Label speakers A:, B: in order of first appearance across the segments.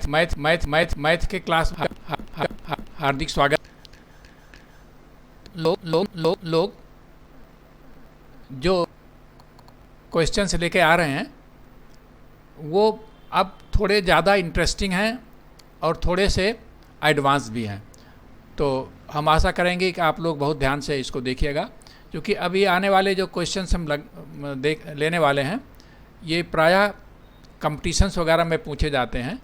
A: Math के class हार्दिक स्वागत। लोग जो क्वेश्चंस लेके आ रहे हैं वो अब थोड़े ज़्यादा इंटरेस्टिंग हैं और थोड़े से एडवांस भी हैं, तो हम आशा करेंगे कि आप लोग बहुत ध्यान से इसको देखिएगा, क्योंकि अभी आने वाले जो क्वेश्चंस हम लेने वाले हैं ये प्रायः कंपटीशंस वगैरह में पूछे जाते हैं।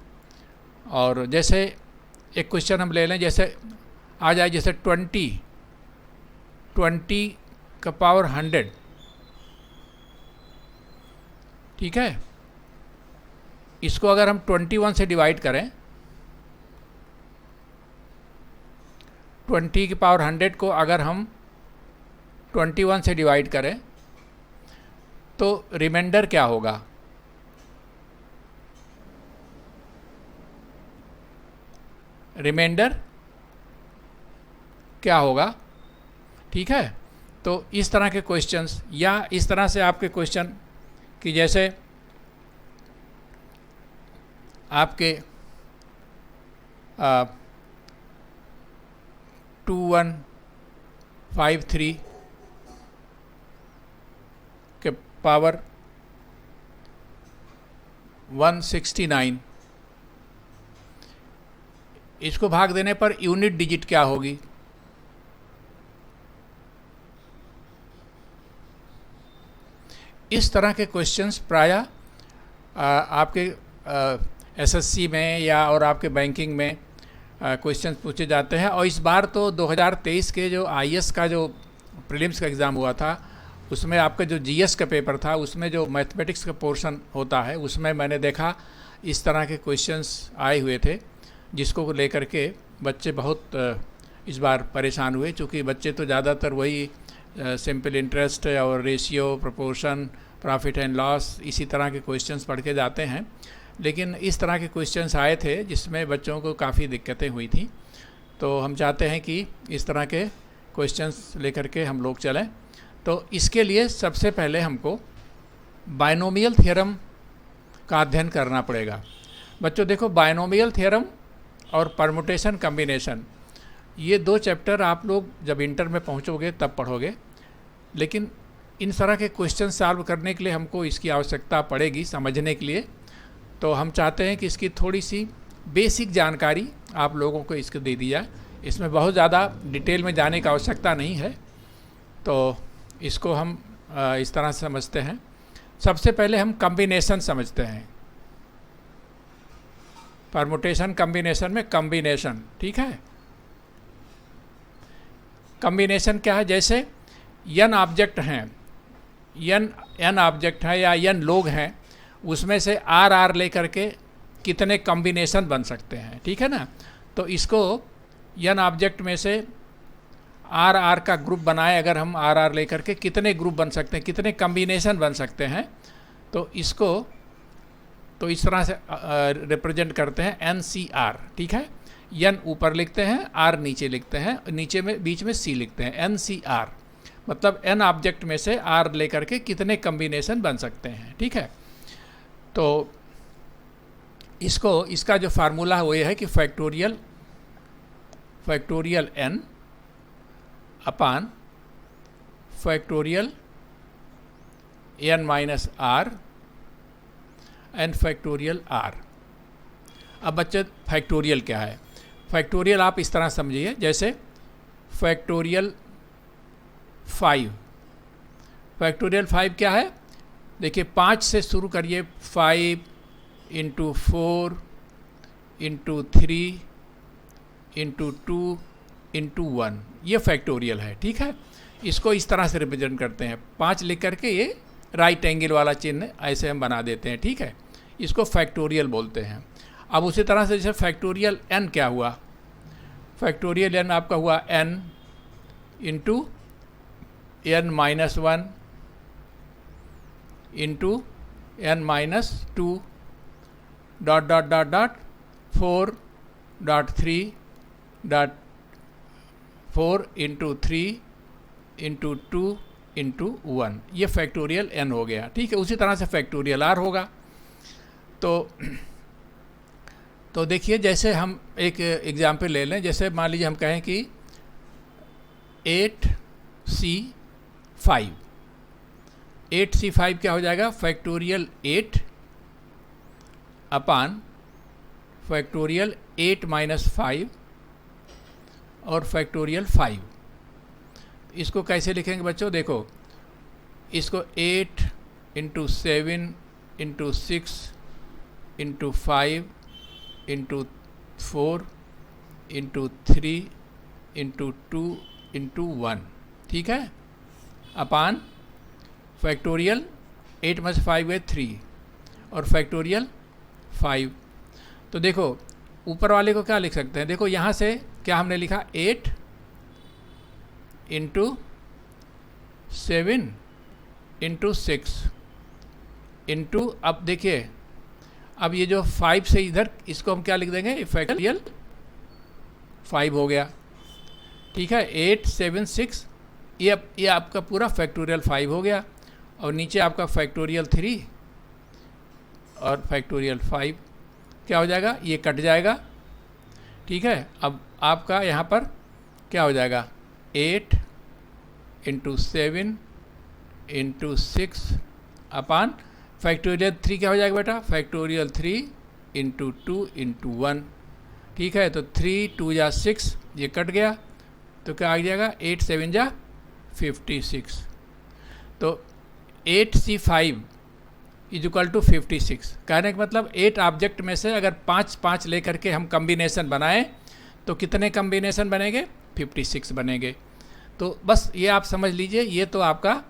A: और जैसे एक क्वेश्चन हम ले लें, जैसे आ जाए जैसे 20 का पावर 100, ठीक है। इसको अगर हम 21 से डिवाइड करें, 20 की पावर 100 को अगर हम 21 से डिवाइड करें तो रिमाइंडर क्या होगा? रिमाइंडर क्या होगा? ठीक है। तो इस तरह के क्वेश्चंस या इस तरह से आपके क्वेश्चन कि जैसे आपके 2153 के पावर 169, इसको भाग देने पर यूनिट डिजिट क्या होगी? इस तरह के क्वेश्चंस प्रायः आपके एसएससी में या और आपके बैंकिंग में क्वेश्चंस पूछे जाते हैं। और इस बार तो 2023 के जो आईएएस का जो प्रीलिम्स का एग्ज़ाम हुआ था उसमें आपका जो जीएस का पेपर था उसमें जो मैथमेटिक्स का पोर्शन होता है उसमें मैंने देखा इस तरह के क्वेश्चंस आए हुए थे, जिसको लेकर के बच्चे बहुत इस बार परेशान हुए, क्योंकि बच्चे तो ज़्यादातर वही सिंपल इंटरेस्ट और ratio, proportion, profit and loss इसी तरह के क्वेश्चंस पढ़ के जाते हैं। लेकिन इस तरह के क्वेश्चंस आए थे जिसमें बच्चों को काफ़ी दिक्कतें हुई थी। तो हम चाहते हैं कि इस तरह के क्वेश्चंस लेकर के हम लोग चलें। तो इसके लिए सबसे पहले हमको बायनोमियल थ्योरम का अध्ययन करना पड़ेगा। बच्चों देखो, बायनोमियल थ्योरम और परमुटेशन कम्बिनेशन, ये दो चैप्टर आप लोग जब इंटर में पहुंचोगे तब पढ़ोगे, लेकिन इन तरह के क्वेश्चन सॉल्व करने के लिए हमको इसकी आवश्यकता पड़ेगी समझने के लिए। तो हम चाहते हैं कि इसकी थोड़ी सी बेसिक जानकारी आप लोगों को इसको दे दी जाए। इसमें बहुत ज़्यादा डिटेल में जाने की आवश्यकता नहीं है, तो इसको हम इस तरह से समझते हैं। सबसे पहले हम कम्बिनेशन समझते हैं। परमुटेशन कम्बिनेशन में कम्बिनेशन, ठीक है। कम्बिनेशन क्या है? जैसे n ऑब्जेक्ट हैं, n ऑब्जेक्ट है या n लोग हैं, उसमें से r लेकर के कितने कम्बिनेशन बन सकते हैं, ठीक है ना। तो इसको n ऑब्जेक्ट में से r का ग्रुप बनाए अगर हम r लेकर के कितने ग्रुप बन सकते हैं, कितने कम्बिनेशन बन सकते हैं, तो इसको तो इस तरह से रिप्रेजेंट करते हैं NCR, ठीक है। n ऊपर लिखते हैं, r नीचे लिखते हैं, नीचे में बीच में c लिखते हैं, NCR मतलब n ऑब्जेक्ट में से r लेकर के कितने कम्बिनेशन बन सकते हैं, ठीक है। तो इसका जो फार्मूला है वो ये है कि factorial n upon factorial n minus r and factorial r। अब बच्चे फैक्टोरियल क्या है? फैक्टोरियल आप इस तरह समझिए, जैसे फैक्टोरियल 5। फैक्टोरियल 5 क्या है? देखिए 5 से शुरू करिए, 5 इंटू 4 इंटू 3 इंटू 2 इंटू 1, ये फैक्टोरियल है, ठीक है। इसको इस तरह से रिप्रेजेंट करते हैं, 5 लिख करके ये राइट एंगल वाला चिन्ह ऐसे हम बना देते हैं, ठीक है। इसको फैक्टोरियल बोलते हैं। अब उसी तरह से जैसे फैक्टोरियल n क्या हुआ? फैक्टोरियल n आपका हुआ n into n minus 1 into n minus 2 dot dot dot dot 4 into 3 into 2 into 1, ये फैक्टोरियल n हो गया, ठीक है। उसी तरह से फैक्टोरियल r होगा। तो तो देखिए, जैसे हम एक एग्जाम्पल ले लें, जैसे मान लीजिए हम कहें कि 8C5। 8C5 क्या हो जाएगा? फैक्टोरियल 8 अपान फैक्टोरियल 8 माइनस 5 और फैक्टोरियल 5। इसको कैसे लिखेंगे बच्चों? देखो, इसको 8 into 7 into 6 into 5 into 4 into 3 into 2 into 1, ठीक है, अपान फैक्टोरियल 8 में से 5 गए 3 और फैक्टोरियल 5। तो देखो ऊपर वाले को क्या लिख सकते हैं? देखो यहाँ से क्या हमने लिखा? 8 इंटू 7 इंटू 6 इंटू, अब देखिए, अब ये जो 5 से इधर, इसको हम क्या लिख देंगे? फैक्टोरियल 5 हो गया, ठीक है। 8 7 6, ये आपका पूरा फैक्टोरियल 5 हो गया, और नीचे आपका फैक्टोरियल 3 और फैक्टोरियल 5 क्या हो जाएगा? ये कट जाएगा, ठीक है। अब आपका यहाँ पर क्या हो जाएगा? 8 इंटू 7 इंटू 6 अपान फैक्टोरियल 3 क्या हो जाएगा बेटा? फैक्टोरियल 3 इंटू 2 इंटू 1, ठीक है। तो 3 2 जा 6, ये कट गया, तो क्या आ जाएगा? 8 7 जा 56। तो 8C5 इज इक्वल टू 56। कहने का मतलब 8 ऑब्जेक्ट में से अगर 5 5 लेकर के हम कम्बिनेशन बनाएं तो कितने कम्बिनेशन बनेंगे? 56 बनेंगे। तो बस ये आप समझ लीजिए, ये तो आपका,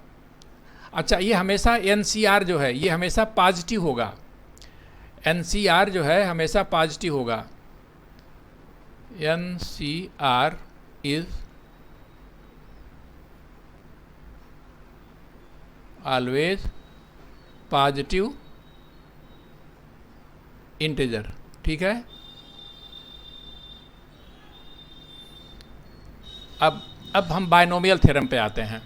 A: अच्छा, ये हमेशा NCR जो है ये हमेशा पॉजिटिव होगा। NCR जो है हमेशा पॉजिटिव होगा। NCR is always positive integer, ठीक है। अब हम बायनोमियल थ्योरम पे आते हैं।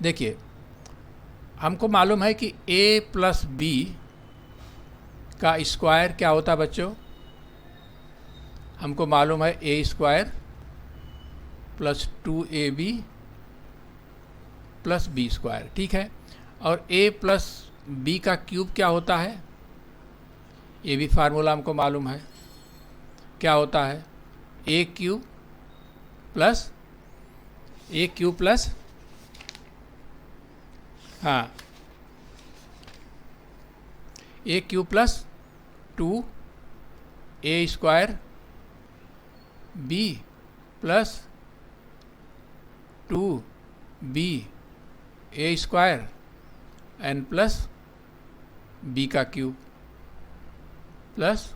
A: देखिए, हमको मालूम है कि a प्लस बी का स्क्वायर क्या होता है बच्चों? हमको मालूम है a square plus 2ab plus B square, ठीक है। और a प्लस बी का क्यूब क्या होता है? ये भी फार्मूला हमको मालूम है, क्या होता है? a क्यूब प्लस हाँ, a cube plus 2a square b plus 2b a square n plus b का क्यूब प्लस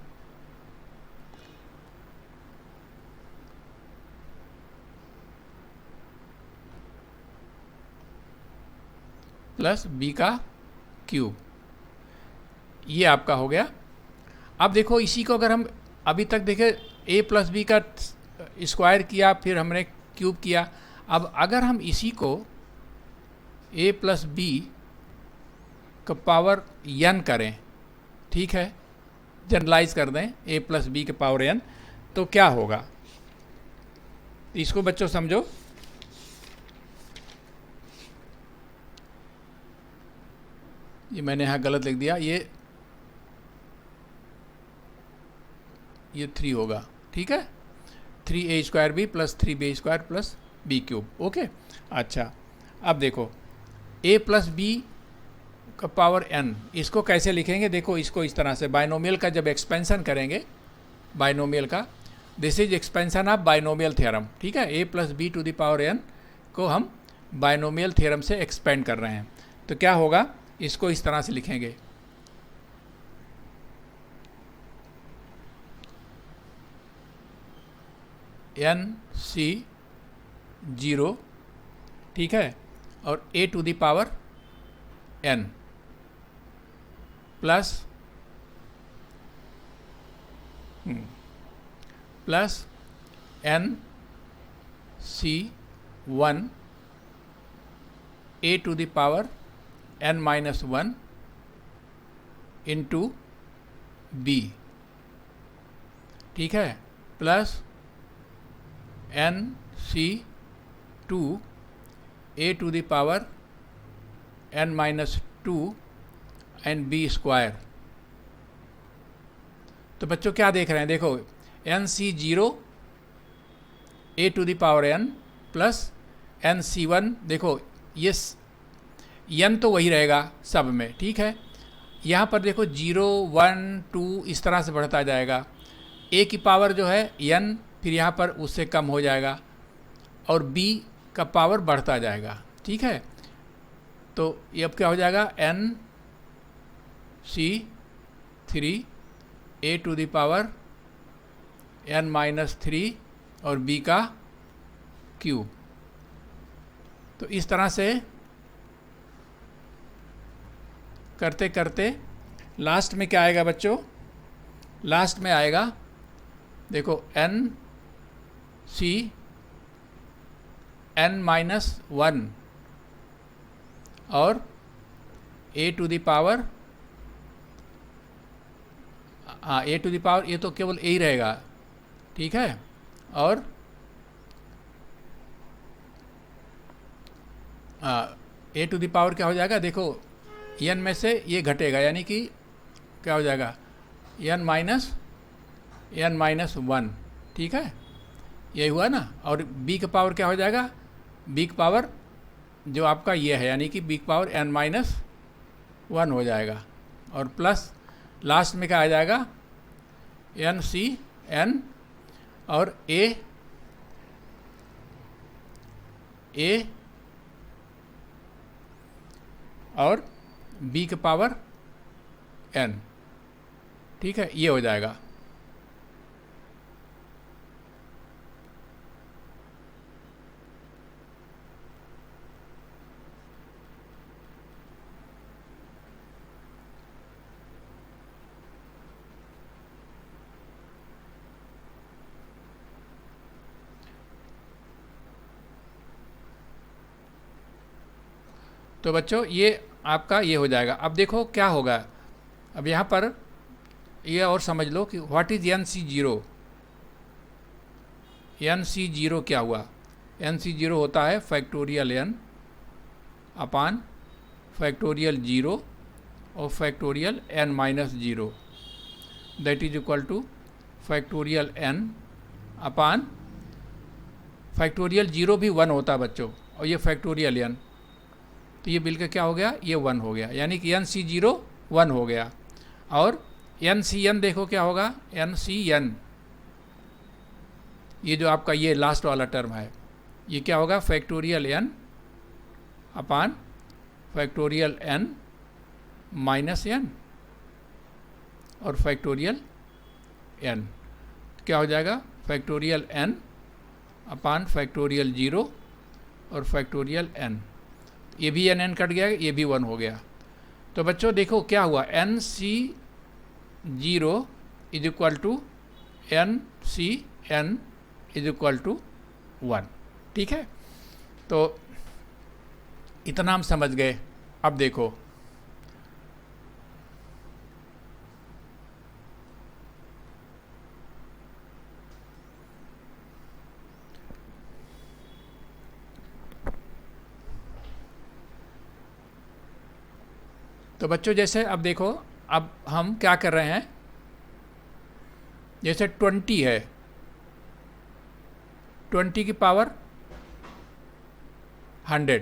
A: b का क्यूब, ये आपका हो गया। अब देखो, इसी को अगर हम अभी तक देखें, a प्लस बी का स्क्वायर किया, फिर हमने क्यूब किया। अब अगर हम इसी को a प्लस बी का पावर n करें, ठीक है, जनरलाइज कर दें a प्लस बी के पावर n, तो क्या होगा? इसको बच्चों समझो। ये मैंने यहाँ गलत लिख दिया, ये 3 होगा, ठीक है। 3a square B plus 3b square plus B cube, okay. अच्छा, अब देखो a प्लस बी का पावर n, इसको कैसे लिखेंगे? देखो, इसको इस तरह से, बाइनोमियल का जब एक्सपेंशन करेंगे, बाइनोमियल का, this is expansion of binomial theorem, ठीक है। a plus B to the power n को हम बाइनोमियल थ्योरम से एक्सपेंड कर रहे हैं, तो क्या होगा? इसको इस तरह से लिखेंगे, NC0, ठीक है, और a to the power n plus NC1 A to the power n minus one into B, ठीक है, plus N C two A to the power n minus two and B square. तो बच्चों क्या देख रहे हैं, देखो N C zero A to the power n plus N C one, देखो ये n तो वही रहेगा सब में, ठीक है। यहाँ पर देखो 0 1 2 इस तरह से बढ़ता जाएगा, a की पावर जो है n फिर यहाँ पर उससे कम हो जाएगा और b का पावर बढ़ता जाएगा, ठीक है। तो ये अब क्या हो जाएगा, n C three A to the power n minus three और b का क्यूब। तो इस तरह से करते करते लास्ट में क्या आएगा बच्चों, लास्ट में आएगा देखो n सी n माइनस वन और a टू द पावर, हाँ a टू द पावर ये तो केवल a ही रहेगा, ठीक है। और a टू द पावर क्या हो जाएगा, देखो n में से ये घटेगा, यानी कि क्या हो जाएगा n माइनस वन, ठीक है, यही हुआ ना। और b का पावर क्या हो जाएगा, b का पावर जो आपका ये है, यानी कि b का पावर n माइनस वन हो जाएगा और प्लस लास्ट में क्या आ जाएगा n सी n और a और b का पावर n, ठीक है, ये हो जाएगा। तो बच्चों ये आपका ये हो जाएगा। अब देखो क्या होगा, अब यहाँ पर ये और समझ लो कि what is N C zero. N C zero क्या हुआ, एन सी जीरो होता है factorial N upon factorial zero और factorial N minus zero, that is equal to factorial N upon factorial zero भी वन होता है बच्चों, और ये फैक्टोरियल एन, तो ये बिल का क्या हो गया, ये वन हो गया, यानी कि एन सी जीरो वन हो गया। और एन सी एन देखो क्या होगा, एन सी एन, ये जो आपका ये लास्ट वाला टर्म है ये क्या होगा, factorial N upon factorial N minus N और फैक्टोरियल एन, क्या हो जाएगा factorial N upon factorial zero और फैक्टोरियल एन, ये भी एन एन कट गया, ये भी वन हो गया। तो बच्चों देखो क्या हुआ, N C zero is equal to N C N is equal to one, ठीक है। तो इतना हम समझ गए। अब देखो तो बच्चों जैसे अब देखो, अब हम क्या कर रहे हैं, जैसे 20 है, 20 की पावर 100,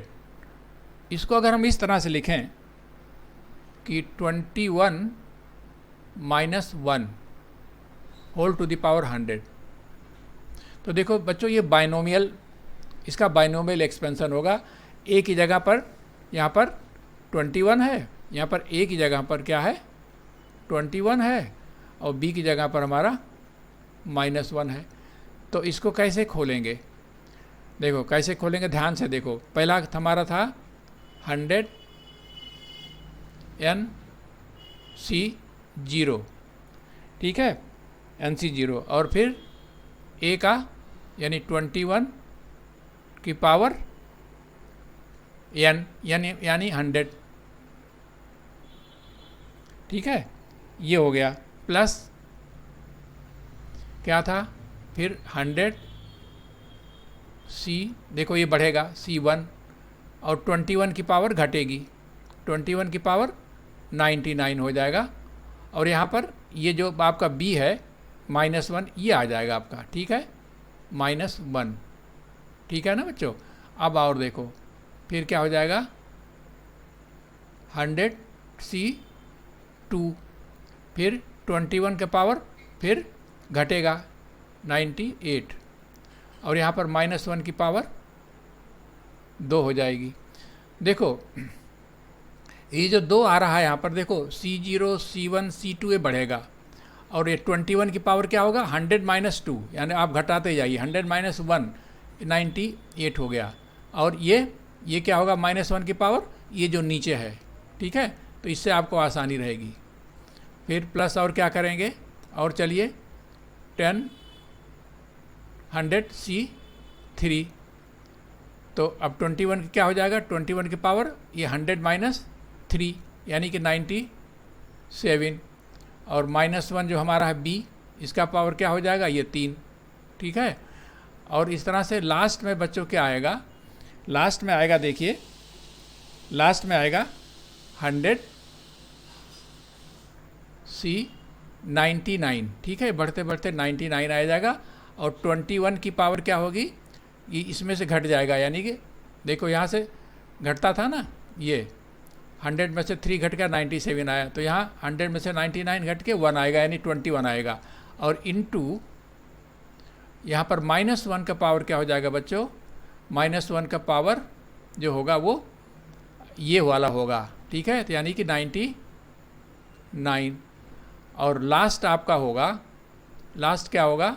A: इसको अगर हम इस तरह से लिखें कि 21 minus one whole to the power 100, तो देखो बच्चों ये बाइनोमियल, इसका बाइनोमियल एक्सपेंशन होगा। ए की जगह पर यहाँ पर 21 है, यहाँ पर ए की जगह पर क्या है 21 है, और बी की जगह पर हमारा -1 है। तो इसको कैसे खोलेंगे, देखो कैसे खोलेंगे, ध्यान से देखो। पहला हमारा था 100 एन सी जीरो, ठीक है, एन सी जीरो, और फिर ए का यानी 21 की पावर एन यानी 100, ठीक है, ये हो गया। प्लस क्या था फिर 100 सी, देखो ये बढ़ेगा C1, और 21 की पावर घटेगी, 21 की पावर 99 हो जाएगा। और यहाँ पर ये जो आपका B है -1, ये आ जाएगा आपका, ठीक है, -1, ठीक है ना बच्चों। अब और देखो फिर क्या हो जाएगा, 100C2, फिर 21 के पावर फिर घटेगा 98, और यहाँ पर -1 की पावर 2 हो जाएगी। देखो ये जो 2 आ रहा है यहाँ पर, देखो C0 C1 C2 ये बढ़ेगा, और ये 21 की पावर क्या होगा, 100 - 2, यानी आप घटाते जाइए, 100 - 1 98 हो गया। और ये क्या होगा, -1 की पावर, ये जो नीचे है, ठीक है, तो इससे आपको आसानी रहेगी। फिर प्लस और क्या करेंगे, और चलिए 10 100C3, तो अब 21 क्या हो जाएगा, 21 की पावर ये 100 - 3 यानी कि 97, और -1 जो हमारा है B, इसका पावर क्या हो जाएगा, ये 3, ठीक है। और इस तरह से लास्ट में बच्चों क्या आएगा, लास्ट में आएगा, देखिए लास्ट में आएगा 100C99, ठीक है, बढ़ते बढ़ते 99 आ जाएगा, और 21 की पावर क्या होगी, ये इसमें से घट जाएगा, यानी कि देखो यहाँ से घटता था ना, ये 100 में से 3 घट कर 97 आया, तो यहाँ 100 में से 99 घट के 1 आएगा, यानी 21 आएगा। और इनटू यहाँ पर -1 का पावर क्या हो जाएगा बच्चों, -1 का पावर जो होगा वो ये वाला होगा, ठीक है, तो यानी कि 99, और लास्ट आपका होगा, लास्ट क्या होगा,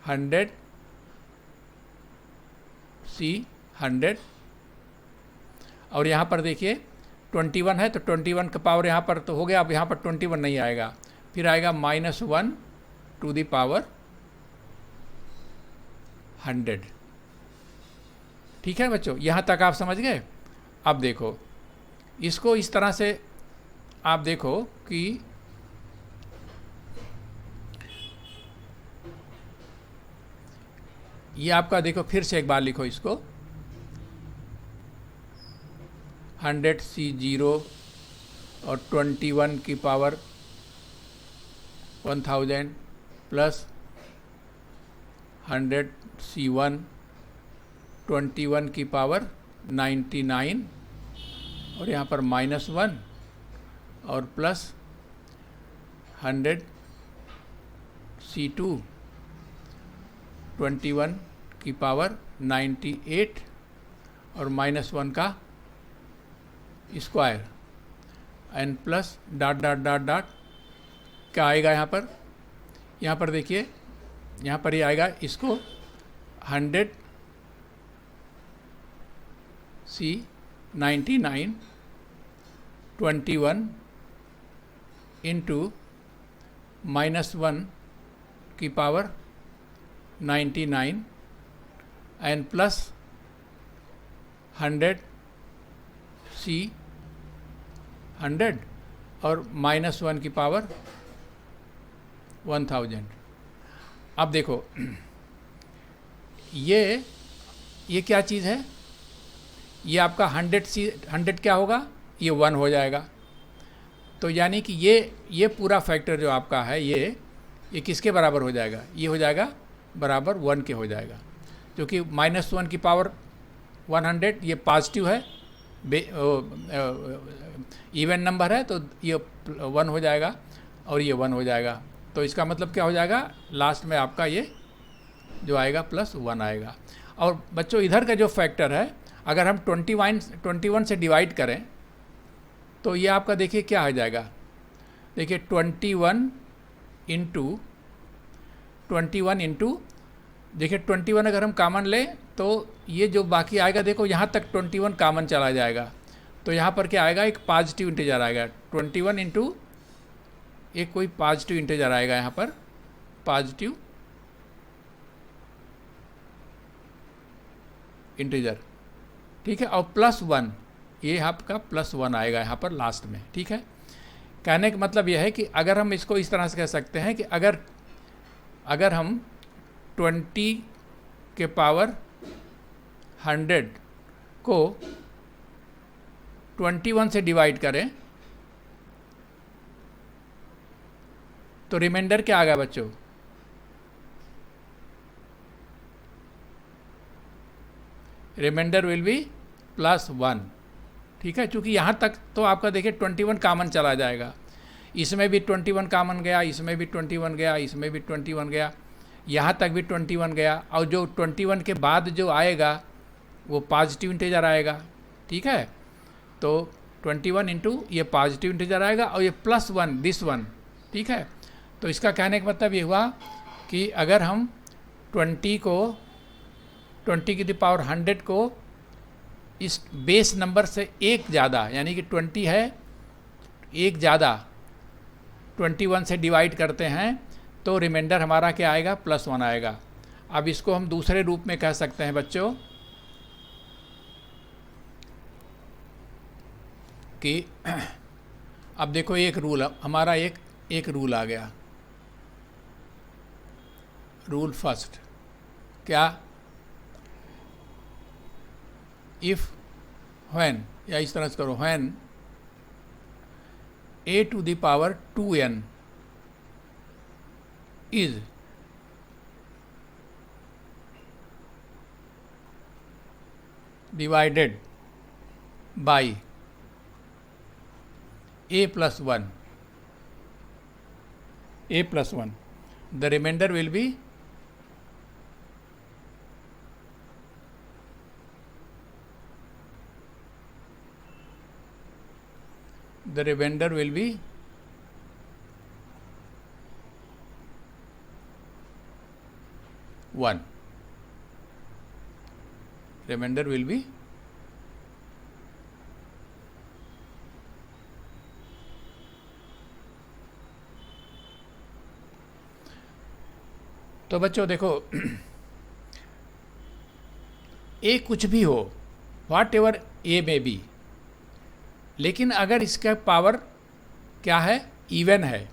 A: 100C100, और यहाँ पर देखिए 21 है, तो 21 का पावर यहाँ पर तो हो गया, अब यहाँ पर 21 नहीं आएगा, फिर आएगा -1 टू द पावर 100, ठीक है बच्चों, यहाँ तक आप समझ गए। अब देखो इसको इस तरह से आप देखो कि ये आपका, देखो फिर से एक बार लिखो इसको, 100C0 और 21 की पावर 1000 प्लस 100C1 21 की पावर 99, और यहाँ पर -1, और प्लस 100C2 21 की पावर 98, और -1 का square, N plus dot dot dot dot क्या आएगा यहाँ पर, यहाँ पर देखिए, यहाँ पर ये आएगा, इसको 100C99 21 इंटू -1 की पावर 99 एन प्लस 100C100 और -1 की पावर 1000। अब देखो ये क्या चीज़ है, ये आपका 100 क्या होगा, ये 1 हो जाएगा, तो यानी कि ये पूरा फैक्टर जो आपका है ये किसके बराबर हो जाएगा, ये हो जाएगा बराबर 1 के हो जाएगा, क्योंकि -1 की पावर 100 ये पॉजिटिव है, इवन नंबर है, तो ये 1 हो जाएगा और ये 1 हो जाएगा, तो इसका मतलब क्या हो जाएगा, लास्ट में आपका ये जो आएगा +1 आएगा। और बच्चों इधर का जो फैक्टर है, अगर हम 21 से डिवाइड करें तो ये आपका देखिए क्या आ जाएगा, देखिए 21 इंटू देखिए 21 अगर हम कॉमन लें तो ये जो बाकी आएगा, देखो यहाँ तक 21 कॉमन चला जाएगा, तो यहाँ पर क्या आएगा, एक पॉजिटिव इंटीजर आएगा, 21 इंटू एक कोई पॉजिटिव इंटीजर आएगा, यहाँ पर पॉजिटिव इंटीजर, ठीक है, और +1, ये आपका +1 आएगा यहाँ पर लास्ट में। ठीक है, कहने का मतलब यह है कि अगर हम इसको इस तरह से कह सकते हैं कि अगर हम 20 के पावर 100 को 21 से डिवाइड करें तो रिमाइंडर क्या आ गया बच्चों? Reminder will be +1। ठीक है, क्योंकि यहाँ तक तो आपका देखिए 21 कॉमन चला जाएगा, इसमें भी 21 कॉमन गया, इसमें भी 21 गया, इसमें भी 21 गया, यहाँ तक भी 21 गया, और जो 21 के बाद जो आएगा वो पॉजिटिव इंटीजर आएगा। ठीक है, तो 21 इंटू ये पॉजिटिव इंटीजर आएगा और ये +1 दिस वन। ठीक है, तो इसका कहने का मतलब ये हुआ कि अगर हम 20 की पावर 100 को इस बेस नंबर से एक ज़्यादा, यानी कि 20 है एक ज़्यादा 21 से डिवाइड करते हैं तो रिमाइंडर हमारा क्या आएगा? +1 आएगा। अब इसको हम दूसरे रूप में कह सकते हैं बच्चों कि अब देखो एक रूल हमारा एक रूल आ गया। रूल फर्स्ट क्या? इफ व्हेन, या इस तरह से करो, when a to the power 2n is divided by a plus 1, the remainder will be the remainder will be one. Remainder will be तो बच्चों देखो ए कुछ भी हो, वाट एवर ए में बी, लेकिन अगर इसका पावर क्या है? इवन है।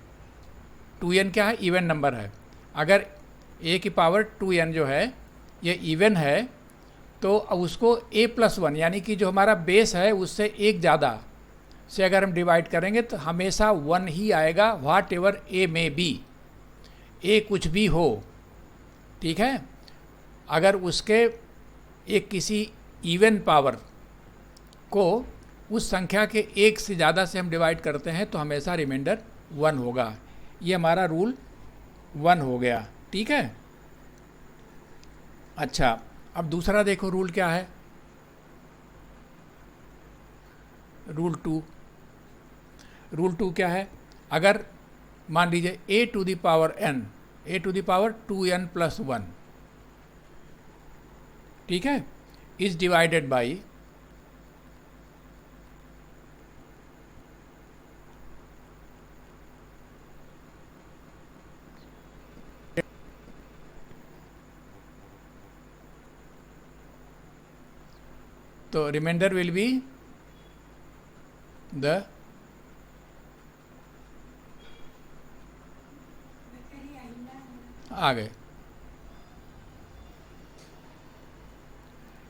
A: 2n क्या है? इवन नंबर है। अगर a की पावर 2n जो है ये इवन है तो उसको a+1 यानी कि जो हमारा बेस है उससे एक ज़्यादा से अगर हम डिवाइड करेंगे तो हमेशा 1 ही आएगा, व्हाट एवर ए में बी, ए कुछ भी हो। ठीक है, अगर उसके एक किसी इवन पावर को उस संख्या के एक से ज़्यादा से हम डिवाइड करते हैं तो हमेशा रिमाइंडर 1 होगा। ये हमारा रूल 1 हो गया। ठीक है, अच्छा अब दूसरा देखो रूल क्या है? रूल 2 क्या है? अगर मान लीजिए a to the power n, a to the power 2n plus 1, ठीक है, इज डिवाइडेड बाई तो रिमाइंडर विल बी द आ गए,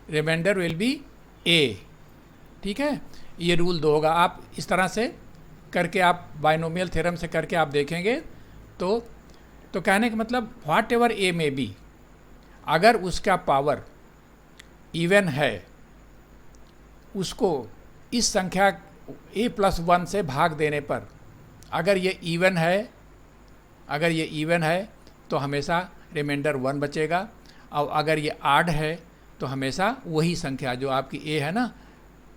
A: रिमाइंडर विल बी ए। ठीक है, ये रूल 2 होगा। आप इस तरह से करके आप बाइनोमियल थ्योरम से करके आप देखेंगे तो कहने का मतलब व्हाट एवर ए में बी, अगर उसका पावर इवन है उसको इस संख्या a+1 से भाग देने पर अगर ये इवन है तो हमेशा रिमाइंडर 1 बचेगा, और अगर ये आड है तो हमेशा वही संख्या जो आपकी a है ना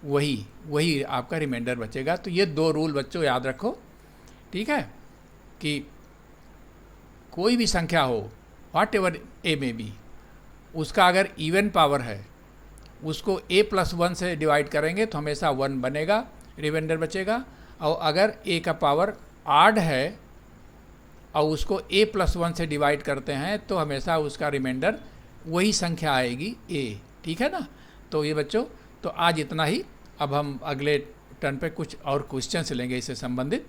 A: वही आपका रिमाइंडर बचेगा। तो ये 2 रूल बच्चों याद रखो। ठीक है, कि कोई भी संख्या हो व्हाट एवर ए में बी, उसका अगर इवन पावर है उसको a+1 से डिवाइड करेंगे तो हमेशा 1 बनेगा, रिमाइंडर बचेगा। और अगर a का पावर आड है और उसको a+1 से डिवाइड करते हैं तो हमेशा उसका रिमाइंडर वही संख्या आएगी a। ठीक है ना, तो ये बच्चों तो आज इतना ही। अब हम अगले टर्न पे कुछ और क्वेश्चन लेंगे इससे संबंधित।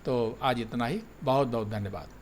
A: तो आज इतना ही। बहुत बहुत धन्यवाद।